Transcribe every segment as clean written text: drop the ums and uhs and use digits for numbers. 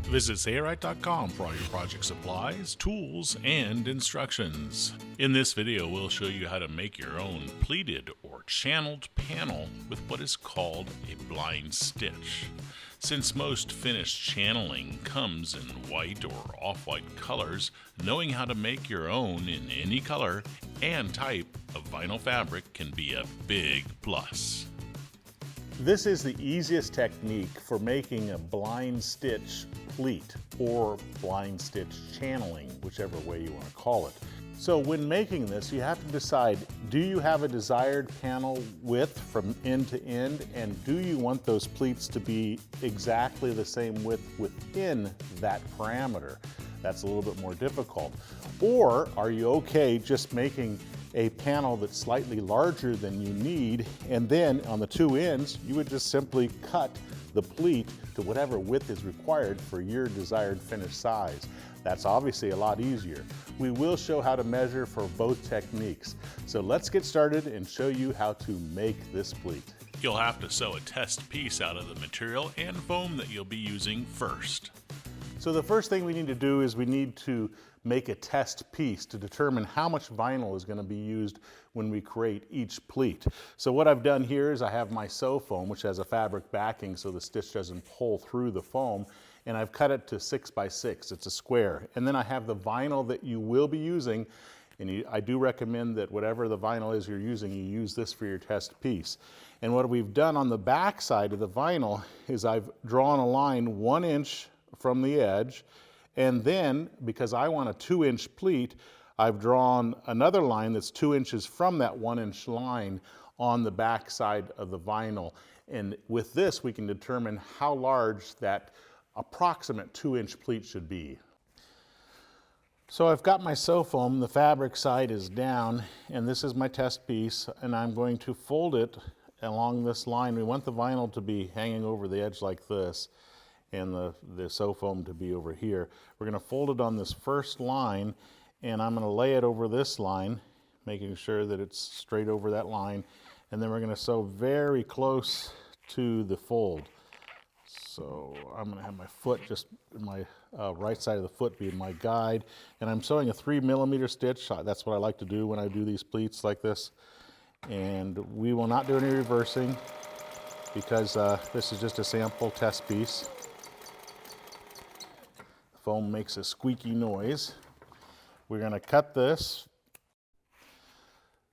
Visit sayright.com for all your project supplies, tools, and instructions. In this video, we'll show you how to make your own pleated or channeled panel with what is called a blind stitch. Since most finished channeling comes in white or off-white colors, knowing how to make your own in any color and type of vinyl fabric can be a big plus. This is the easiest technique for making a blind stitch pleat or blind stitch channeling, whichever way you want to call it. So when making this, you have to decide, do you have a desired panel width from end to end, and do you want those pleats to be exactly the same width within that parameter? That's a little bit more difficult. Or are you okay just making a panel that's slightly larger than you need, and then on the two ends, you would just simply cut the pleat to whatever width is required for your desired finished size. That's obviously a lot easier. We will show how to measure for both techniques. So let's get started and show you how to make this pleat. You'll have to sew a test piece out of the material and foam that you'll be using first. So the first thing we need to do is we need to make a test piece to determine how much vinyl is going to be used when we create each pleat. So what I've done here is I have my sew foam, which has a fabric backing so the stitch doesn't pull through the foam, and I've cut it to 6 by 6. It's a square. And then I have the vinyl that you will be using, and I do recommend that whatever the vinyl is you're using, you use this for your test piece. And what we've done on the back side of the vinyl is I've drawn a line 1 inch from the edge, and then because I want a 2-inch pleat, I've drawn another line that's 2 inches from that 1 inch line on the back side of the vinyl. And with this, we can determine how large that approximate 2-inch pleat should be. So I've got my sew foam, the fabric side is down, and this is my test piece, and I'm going to fold it along this line. We want the vinyl to be hanging over the edge like this, and the sew foam to be over here. We're going to fold it on this first line, and I'm going to lay it over this line, making sure that it's straight over that line, and then we're going to sew very close to the fold. So I'm going to have my foot, just my right side of the foot being my guide, and I'm sewing a 3mm stitch. That's what I like to do when I do these pleats like this. And we will not do any reversing because this is just a sample test piece. Foam makes a squeaky noise. We're going to cut this.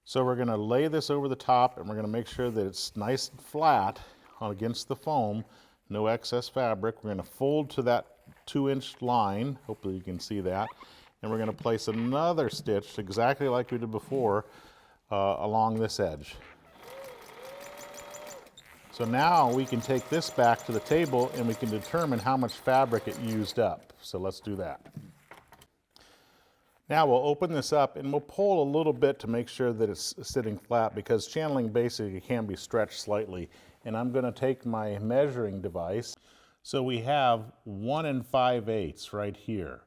So we're going to lay this over the top, and we're going to make sure that it's nice and flat against the foam, no excess fabric. We're going to fold to that 2-inch line, hopefully you can see that, and we're going to place another stitch exactly like we did before along this edge. So now we can take this back to the table and we can determine how much fabric it used up. So let's do that. Now we'll open this up and we'll pull a little bit to make sure that it's sitting flat, because channeling basically can be stretched slightly. And I'm going to take my measuring device. So we have 1 5/8 right here.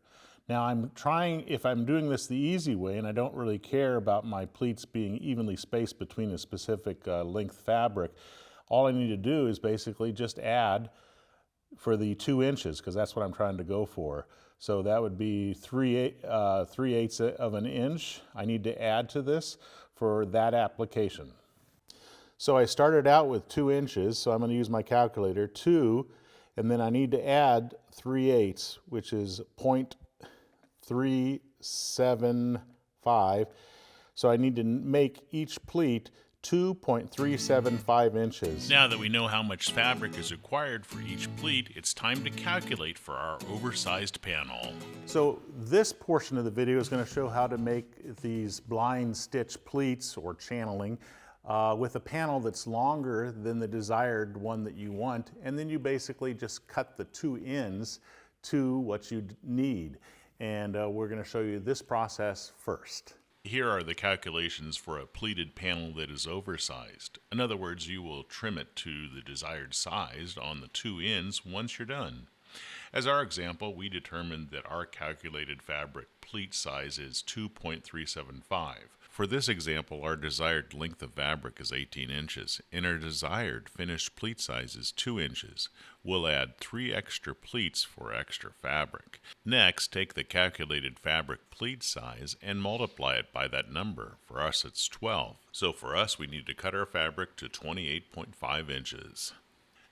Now I'm trying, if I'm doing this the easy way, and I don't really care about my pleats being evenly spaced between a specific length fabric, all I need to do is basically just add for the 2 inches, because that's what I'm trying to go for. So that would be 3/8 of an inch I need to add to this for that application. So I started out with 2 inches, so I'm going to use my calculator, 2, and then I need to add 3/8, which is 0.375. So I need to make each pleat 2.375 inches. Now that we know how much fabric is required for each pleat, it's time to calculate for our oversized panel. So this portion of the video is going to show how to make these blind stitch pleats or channeling with a panel that's longer than the desired one that you want, and then you basically just cut the 2 ends to what you need. And we're going to show you this process first. Here are the calculations for a pleated panel that is oversized. In other words, you will trim it to the desired size on the 2 ends once you're done. As our example, we determined that our calculated fabric pleat size is 2.375. For this example, our desired length of fabric is 18 inches, and our desired finished pleat size is 2 inches. We'll add 3 extra pleats for extra fabric. Next, take the calculated fabric pleat size and multiply it by that number. For us, it's 12. So for us, we need to cut our fabric to 28.5 inches.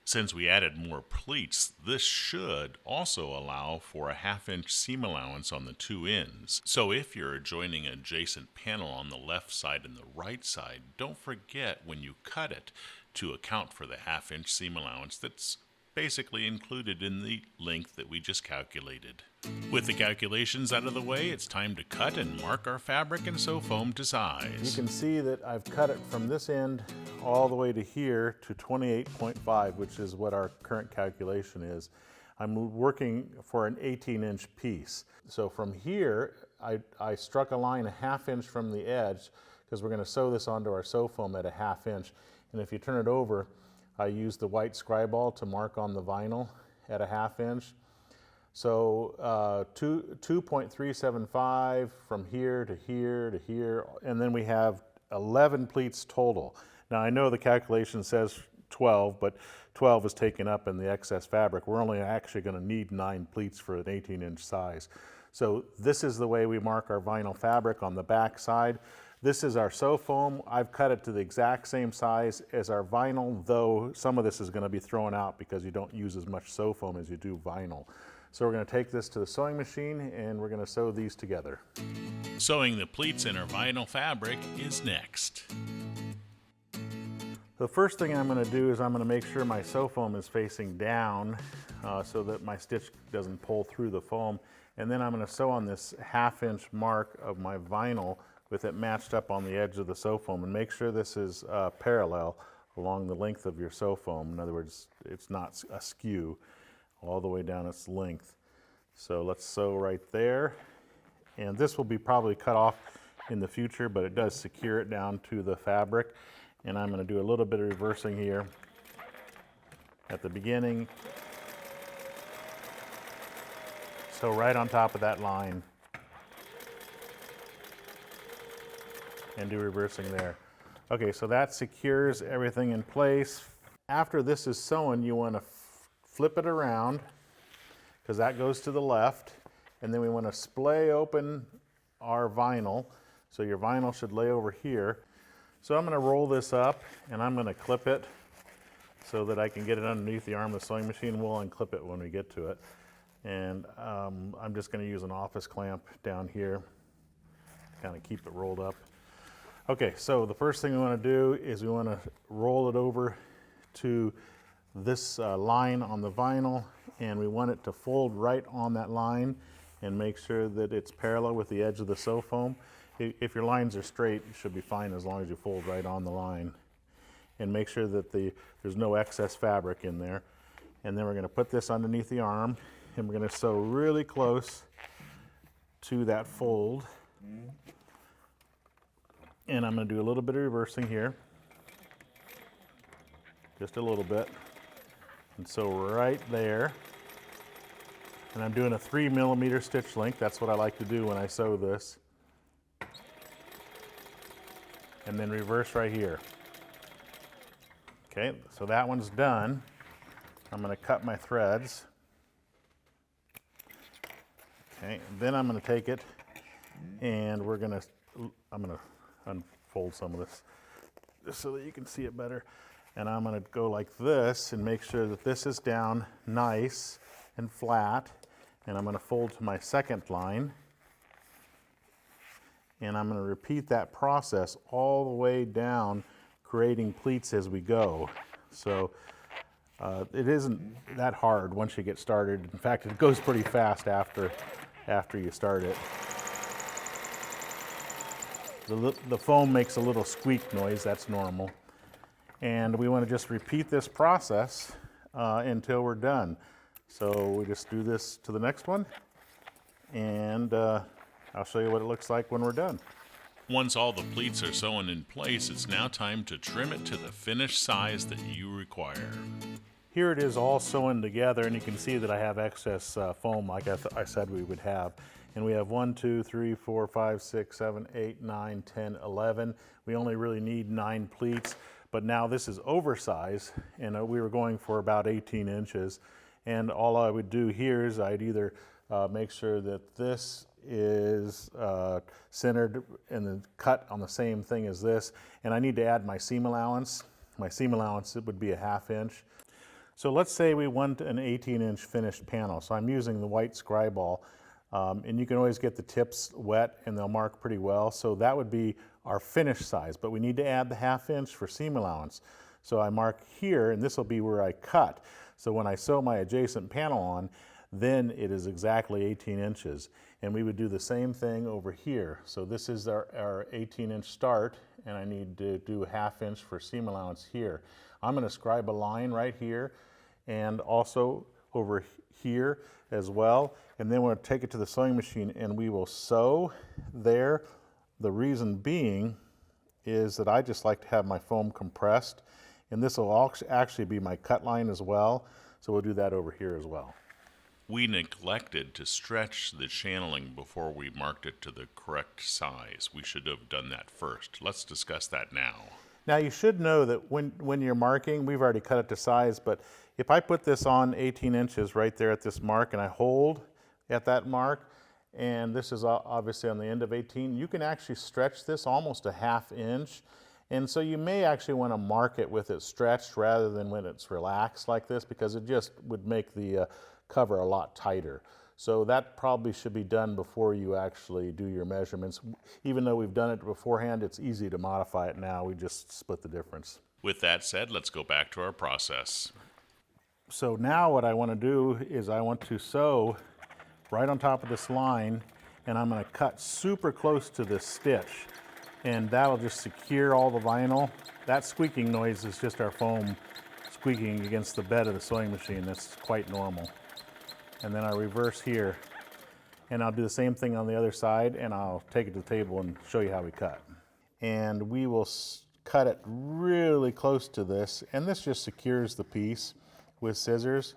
Since we added more pleats, this should also allow for a 1/2 inch seam allowance on the 2 ends. So if you're joining an adjacent panel on the left side and the right side, don't forget when you cut it to account for the 1/2 inch seam allowance that's basically included in the length that we just calculated. With the calculations out of the way, it's time to cut and mark our fabric and sew foam to size. You can see that I've cut it from this end all the way to here to 28.5, which is what our current calculation is. I'm working for an 18-inch piece. So from here, I struck a line a 1/2 inch from the edge because we're going to sew this onto our sew foam at a 1/2 inch. And if you turn it over, I use the white scriball to mark on the vinyl at a 1/2 inch. So 2.375 from here to here to here, and then we have 11 pleats total. Now I know the calculation says 12, but 12 is taken up in the excess fabric. We're only actually going to need 9 pleats for an 18-inch size. So this is the way we mark our vinyl fabric on the back side. This is our sew foam. I've cut it to the exact same size as our vinyl, though some of this is going to be thrown out because you don't use as much sew foam as you do vinyl. So we're going to take this to the sewing machine and we're going to sew these together. Sewing the pleats in our vinyl fabric is next. The first thing I'm going to do is I'm going to make sure my sew foam is facing down so that my stitch doesn't pull through the foam. And then I'm going to sew on this 1/2 inch mark of my vinyl with it matched up on the edge of the sew foam, and make sure this is parallel along the length of your sew foam. In other words, it's not askew all the way down its length. So let's sew right there. And this will be probably cut off in the future, but it does secure it down to the fabric. And I'm going to do a little bit of reversing here at the beginning. So right on top of that line. And do reversing there. Okay, so that secures everything in place. After this is sewn, you want to flip it around because that goes to the left, and then we want to splay open our vinyl. So your vinyl should lay over here. So I'm going to roll this up and I'm going to clip it so that I can get it underneath the arm of the sewing machine. We'll unclip it when we get to it. And I'm just going to use an office clamp down here to kind of keep it rolled up. Okay, so the first thing we want to do is we want to roll it over to this line on the vinyl, and we want it to fold right on that line and make sure that it's parallel with the edge of the sew foam. If your lines are straight, it should be fine as long as you fold right on the line. And make sure that there's no excess fabric in there. And then we're going to put this underneath the arm, and we're going to sew really close to that fold. And I'm going to do a little bit of reversing here, just a little bit, and so right there. And I'm doing a 3mm stitch length. That's what I like to do when I sew this. And then reverse right here. Okay, so that one's done. I'm going to cut my threads. Okay, then I'm going to take it and I'm going to unfold some of this just so that you can see it better. And I'm going to go like this and make sure that this is down nice and flat. And I'm going to fold to my second line. And I'm going to repeat that process all the way down, creating pleats as we go. So it isn't that hard once you get started. In fact, it goes pretty fast after you start it. The foam makes a little squeak noise, that's normal. And we want to just repeat this process until we're done. So we just do this to the next one, and I'll show you what it looks like when we're done. Once all the pleats are sewn in place, it's now time to trim it to the finished size that you require. Here it is all sewn together, and you can see that I have excess foam like I said we would have. And we have 1, 2, 3, 4, 5, 6, 7, 8, 9, 10, 11. We only really need 9 pleats, but now this is oversized, and we were going for about 18 inches. And all I would do here is I'd either make sure that this is centered and then cut on the same thing as this. And I need to add my seam allowance. My seam allowance, it would be a 1/2 inch. So let's say we want an 18-inch finished panel. So I'm using the white scribe ball, and you can always get the tips wet and they'll mark pretty well. So that would be our finished size, but we need to add the 1/2 inch for seam allowance. So I mark here, and this will be where I cut. So when I sew my adjacent panel on, then it is exactly 18 inches. And we would do the same thing over here. So this is our 18-inch start, and I need to do a 1/2 inch for seam allowance here. I'm going to scribe a line right here and also over here as well. And then we'll take it to the sewing machine and we will sew there. The reason being is that I just like to have my foam compressed, and this will actually be my cut line as well. So we'll do that over here as well. We neglected to stretch the channeling before we marked it to the correct size. We should have done that first. Let's discuss that now. Now you should know that when you're marking, we've already cut it to size, but if I put this on 18 inches right there at this mark and I hold at that mark, and this is obviously on the end of 18, you can actually stretch this almost a 1/2 inch. And so you may actually want to mark it with it stretched rather than when it's relaxed like this, because it just would make the cover a lot tighter. So that probably should be done before you actually do your measurements. Even though we've done it beforehand, it's easy to modify it now. We just split the difference. With that said, let's go back to our process. So now what I want to do is I want to sew right on top of this line, and I'm going to cut super close to this stitch. And that'll just secure all the vinyl. That squeaking noise is just our foam squeaking against the bed of the sewing machine. That's quite normal. And then I reverse here, and I'll do the same thing on the other side, and I'll take it to the table and show you how we cut. And we will cut it really close to this, and this just secures the piece with scissors.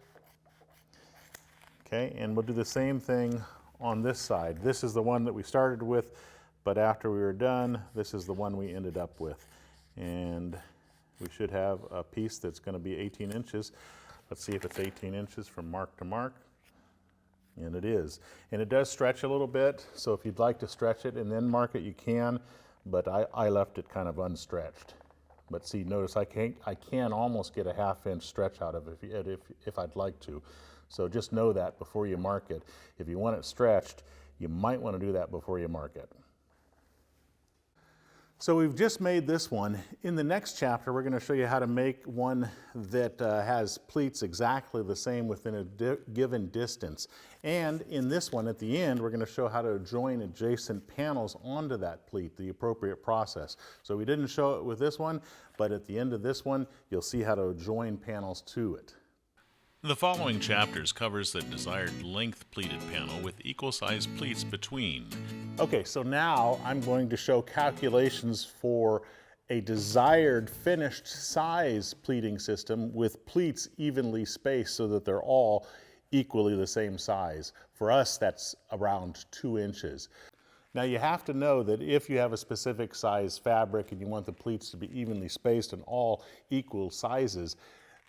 Okay, and we'll do the same thing on this side. This is the one that we started with, but after we were done, this is the one we ended up with. And we should have a piece that's going to be 18 inches. Let's see if it's 18 inches from mark to mark. And it is. And it does stretch a little bit, so if you'd like to stretch it and then mark it, you can, but I left it kind of unstretched. But see, notice I can almost get a 1/2 inch stretch out of it if I'd like to. So just know that before you mark it. If you want it stretched, you might want to do that before you mark it. So we've just made this one. In the next chapter, we're going to show you how to make one that has pleats exactly the same within a given distance. And in this one, at the end, we're going to show how to join adjacent panels onto that pleat, the appropriate process. So we didn't show it with this one, but at the end of this one, you'll see how to join panels to it. The following chapters covers the desired length pleated panel with equal sized pleats between. Okay, so now I'm going to show calculations for a desired finished size pleating system with pleats evenly spaced so that they're all equally the same size. For us, that's around 2 inches. Now you have to know that if you have a specific size fabric and you want the pleats to be evenly spaced and all equal sizes,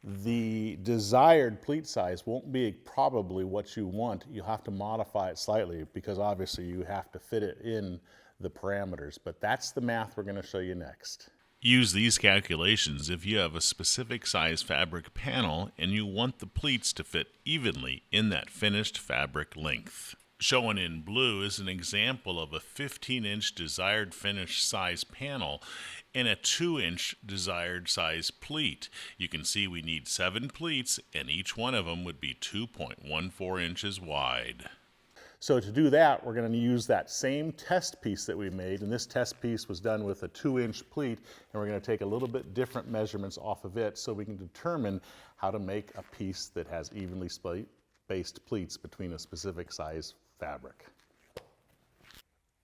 the desired pleat size won't be probably what you want. You'll have to modify it slightly because obviously you have to fit it in the parameters. But that's the math we're going to show you next. Use these calculations if you have a specific size fabric panel and you want the pleats to fit evenly in that finished fabric length. Shown in blue is an example of a 15-inch desired finish size panel and a 2-inch desired size pleat. You can see we need 7 pleats, and each one of them would be 2.14 inches wide. So to do that, we're going to use that same test piece that we made, and this test piece was done with a 2-inch pleat, and we're going to take a little bit different measurements off of it so we can determine how to make a piece that has evenly spaced pleats between a specific size fabric.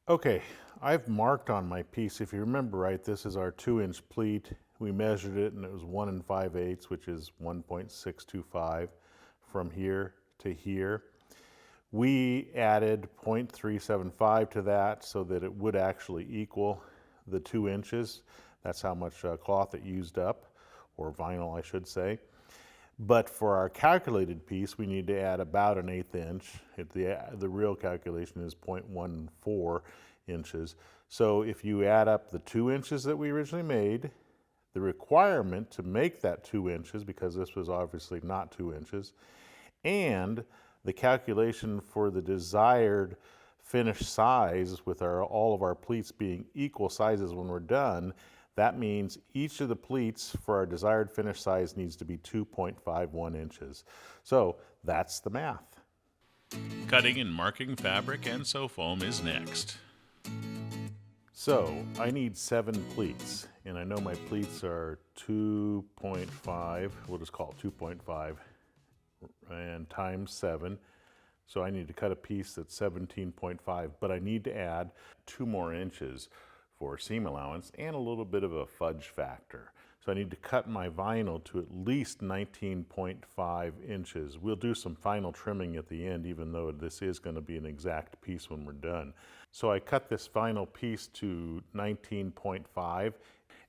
Okay, I've marked on my piece. If you remember right, this is our 2-inch pleat. We measured it and it was 1 5/8, which is 1.625 from here to here. We added 0.375 to that so that it would actually equal the 2 inches. That's how much cloth it used up, or vinyl I should say. But for our calculated piece, we need to add about an 1/8 inch. The real calculation is 0.14 inches. So if you add up the 2 inches that we originally made, the requirement to make that 2 inches, because this was obviously not 2 inches, and the calculation for the desired finish size with all of our pleats being equal sizes when we're done, that means each of the pleats for our desired finish size needs to be 2.51 inches. So that's the math. Cutting and marking fabric and sew foam is next. So I need 7 pleats, and I know my pleats are 2.5, we'll just call it 2.5, and times 7. So I need to cut a piece that's 17.5, but I need to add 2 more inches for seam allowance and a little bit of a fudge factor. So I need to cut my vinyl to at least 19.5 inches. We'll do some final trimming at the end, even though this is going to be an exact piece when we're done. So I cut this final piece to 19.5,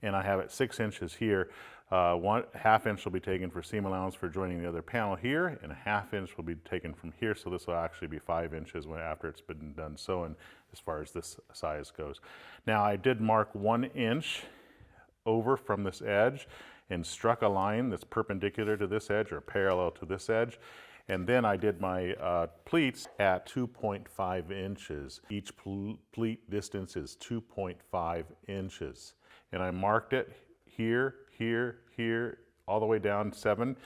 and I have it 6 inches here. 1/2 inch will be taken for seam allowance for joining the other panel here, and 1/2 inch will be taken from here, so this will actually be 5 inches after it's been done sewing as far as this size goes. Now I did mark 1 inch over from this edge and struck a line that's perpendicular to this edge or parallel to this edge, and then I did my pleats at 2.5 inches. Each pleat distance is 2.5 inches, and I marked it here, here, here, all the way down 7,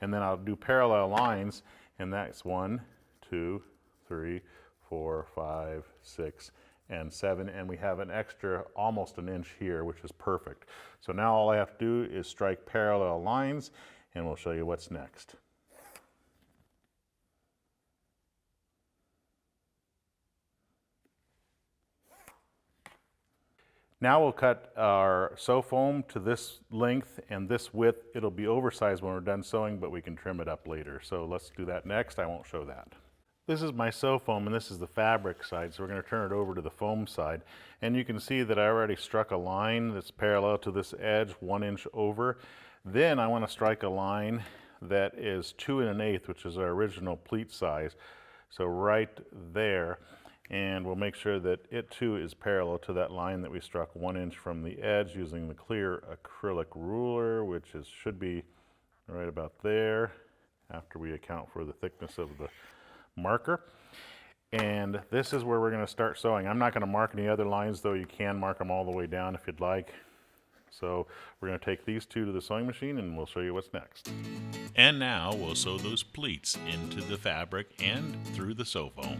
and then I'll do parallel lines, and that's 1, 2, 3, 4, 5, 6, and 7, and we have an extra almost an inch here, which is perfect. So now all I have to do is strike parallel lines, and we'll show you what's next. Now we'll cut our sew foam to this length and this width. It'll be oversized when we're done sewing, but we can trim it up later. So let's do that next. I won't show that. This is my sew foam, and this is the fabric side, so we're going to turn it over to the foam side. And you can see that I already struck a line that's parallel to this edge, 1 inch over. Then I want to strike a line that is 2 1/8, which is our original pleat size. So right there. And we'll make sure that it too is parallel to that line that we struck 1 inch from the edge using the clear acrylic ruler, which should be right about there after we account for the thickness of the marker. And this is where we're going to start sewing. I'm not going to mark any other lines, though. You can mark them all the way down if you'd like. So we're going to take these 2 to the sewing machine, and we'll show you what's next. And now we'll sew those pleats into the fabric and through the sew foam.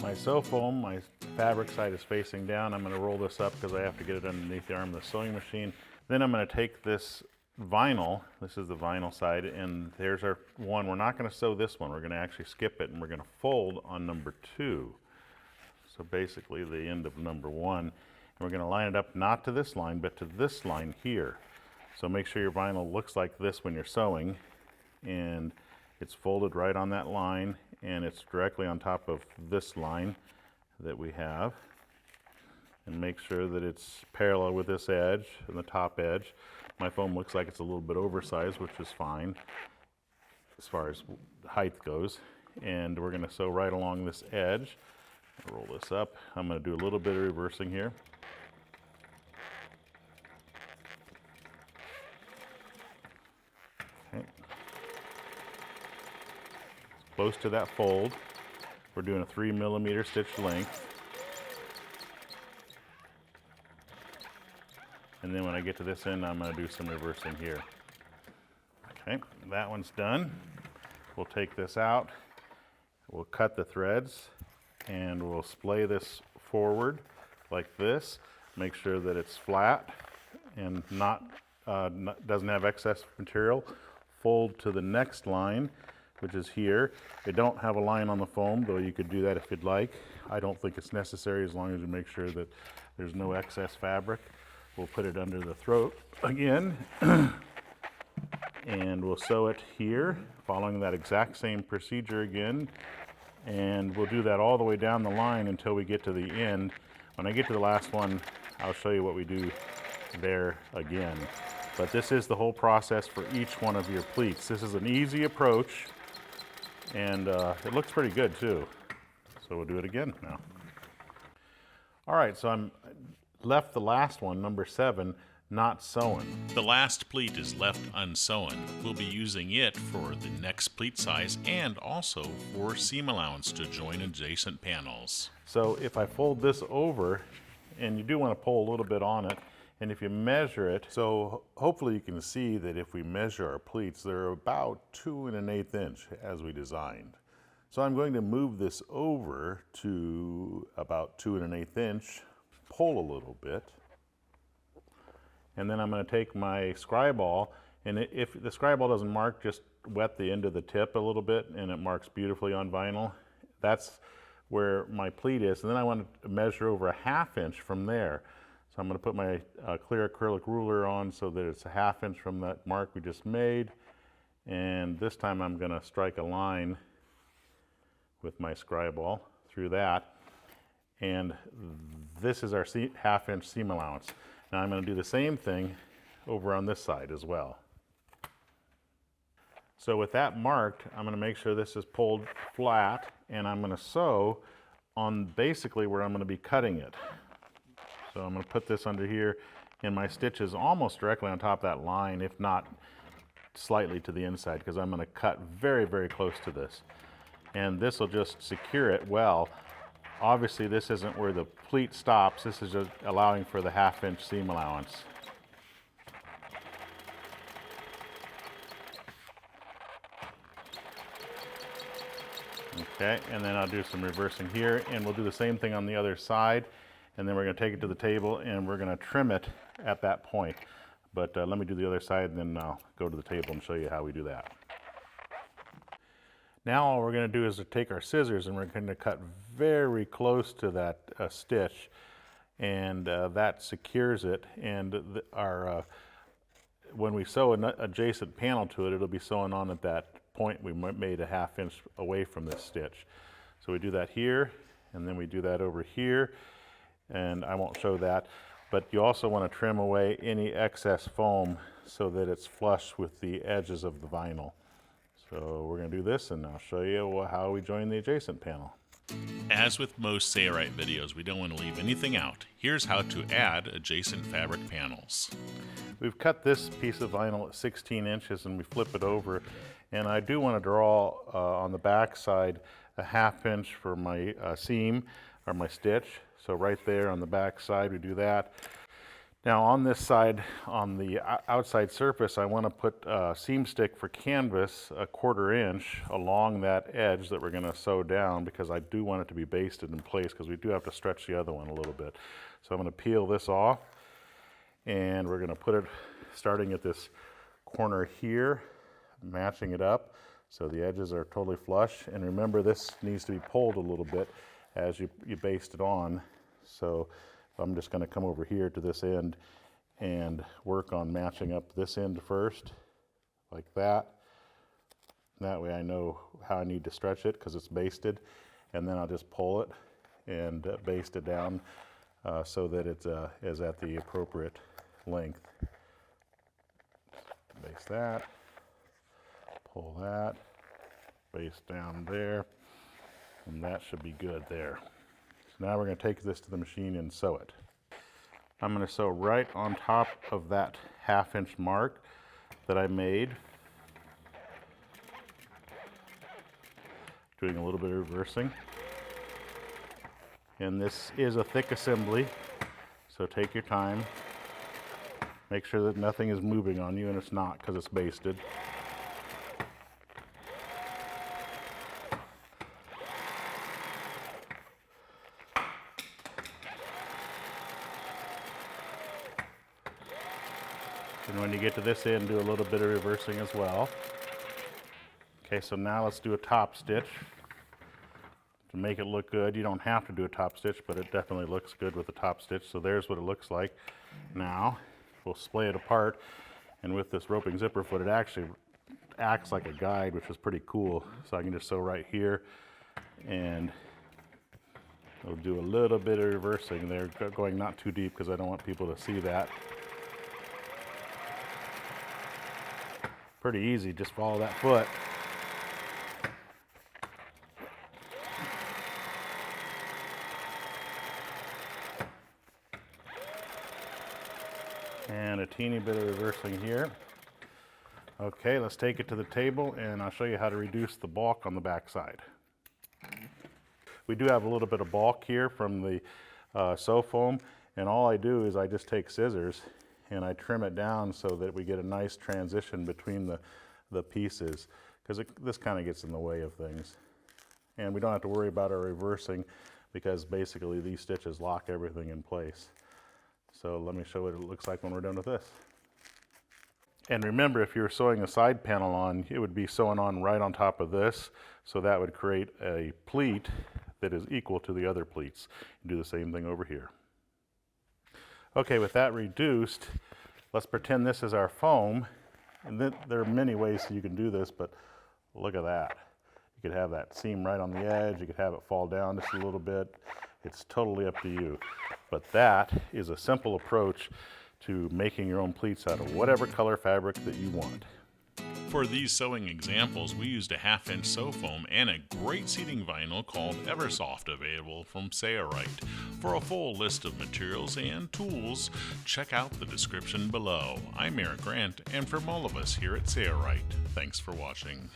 My sew foam, my fabric side is facing down. I'm going to roll this up because I have to get it underneath the arm of the sewing machine. Then I'm going to take this vinyl, this is the vinyl side, and there's our one. We're not going to sew this one. We're going to actually skip it, and we're going to fold on number 2. So basically the end of number 1. And we're going to line it up not to this line, but to this line here. So make sure your vinyl looks like this when you're sewing, and it's folded right on that line, and it's directly on top of this line that we have. And make sure that it's parallel with this edge and the top edge. My foam looks like it's a little bit oversized, which is fine as far as height goes. And we're going to sew right along this edge. Roll this up. I'm going to do a little bit of reversing here. Okay. Close to that fold. We're doing a 3 millimeter stitch length. And then when I get to this end, I'm going to do some reversing here. Okay, that one's done. We'll take this out. We'll cut the threads, and we'll splay this forward like this. Make sure that it's flat and doesn't have excess material. Fold to the next line, which is here. They don't have a line on the foam, though you could do that if you'd like. I don't think it's necessary as long as you make sure that there's no excess fabric. We'll put it under the throat again, and we'll sew it here, following that exact same procedure again. And we'll do that all the way down the line until we get to the end. When I get to the last one, I'll show you what we do there again. But this is the whole process for each one of your pleats. This is an easy approach, and it looks pretty good too. So we'll do it again now. All right, so I'm left the last one, number 7, not sewn. The last pleat is left unsewn. We'll be using it for the next pleat size and also for seam allowance to join adjacent panels. So if I fold this over, and you do want to pull a little bit on it, and if you measure it, so hopefully you can see that if we measure our pleats, they're about 2 1/8 inch as we designed. So I'm going to move this over to about 2 1/8 inch, pull a little bit, and then I'm going to take my scribe ball, and if the scribe ball doesn't mark, just wet the end of the tip a little bit and it marks beautifully on vinyl. That's where my pleat is, and then I want to measure over 1/2 inch from there. So I'm going to put my clear acrylic ruler on so that it's 1/2 inch from that mark we just made, and this time I'm going to strike a line with my scribe ball through that, and this is our 1/2 inch seam allowance. Now I'm going to do the same thing over on this side as well. So with that marked, I'm going to make sure this is pulled flat, and I'm going to sew on basically where I'm going to be cutting it. So I'm going to put this under here, and my stitch is almost directly on top of that line, if not slightly to the inside, because I'm going to cut very, very close to this. And this will just secure it well. Obviously this isn't where the pleat stops, this is just allowing for the 1/2 inch seam allowance. Okay, and then I'll do some reversing here, and we'll do the same thing on the other side, and then we're going to take it to the table and we're going to trim it at that point. But let me do the other side, and then I'll go to the table and show you how we do that. Now all we're going to do is to take our scissors, and we're going to cut very close to that stitch, and that secures it. And when we sew an adjacent panel to it, it'll be sewn on at that point we made 1/2 inch away from this stitch. So we do that here, and then we do that over here, and I won't show that. But you also want to trim away any excess foam so that it's flush with the edges of the vinyl. So we're going to do this, and I'll show you how we join the adjacent panel. As with most Say-Right videos, we don't want to leave anything out. Here's how to add adjacent fabric panels. We've cut this piece of vinyl at 16 inches, and we flip it over, and I do want to draw on the back side 1/2 inch for my seam or my stitch. So right there on the back side we do that. Now on this side, on the outside surface, I want to put a seam stick for canvas 1/4 inch along that edge that we're going to sew down, because I do want it to be basted in place, because we do have to stretch the other one a little bit. So I'm going to peel this off, and we're going to put it starting at this corner here, matching it up so the edges are totally flush. And remember, this needs to be pulled a little bit as you baste it on. So I'm just going to come over here to this end and work on matching up this end first, like that. That way I know how I need to stretch it because it's basted, and then I'll just pull it and baste it down so that it is at the appropriate length. Baste that, pull that, baste down there, and that should be good there. So now we're going to take this to the machine and sew it. I'm going to sew right on top of that 1/2 inch mark that I made. Doing a little bit of reversing. And this is a thick assembly, so take your time. Make sure that nothing is moving on you, and it's not because it's basted. And when you get to this end, do a little bit of reversing as well. Okay, so now let's do a top stitch. To make it look good, you don't have to do a top stitch, but it definitely looks good with a top stitch. So there's what it looks like. Now, we'll splay it apart, and with this roping zipper foot, it actually acts like a guide, which is pretty cool. So I can just sew right here, And we'll do a little bit of reversing there, going not too deep because I don't want people to see that. Pretty easy, just follow that foot. And a teeny bit of reversing here. Okay, let's take it to the table and I'll show you how to reduce the bulk on the back side. We do have a little bit of bulk here from the sew foam, and all I do is I just take scissors and I trim it down so that we get a nice transition between the pieces, because this kind of gets in the way of things. And we don't have to worry about our reversing because basically these stitches lock everything in place. So let me show what it looks like when we're done with this. And remember, if you're sewing a side panel on, it would be sewn on right on top of this, so that would create a pleat that is equal to the other pleats. And do the same thing over here. Okay, with that reduced, let's pretend this is our foam. And then there are many ways that you can do this, but look at that. You could have that seam right on the edge, you could have it fall down just a little bit. It's totally up to you. But that is a simple approach to making your own pleats out of whatever color fabric that you want. For these sewing examples, we used a 1/2-inch sew foam and a great seating vinyl called Eversoft, available from Sailrite. For a full list of materials and tools, check out the description below. I'm Eric Grant, and from all of us here at Sailrite, thanks for watching.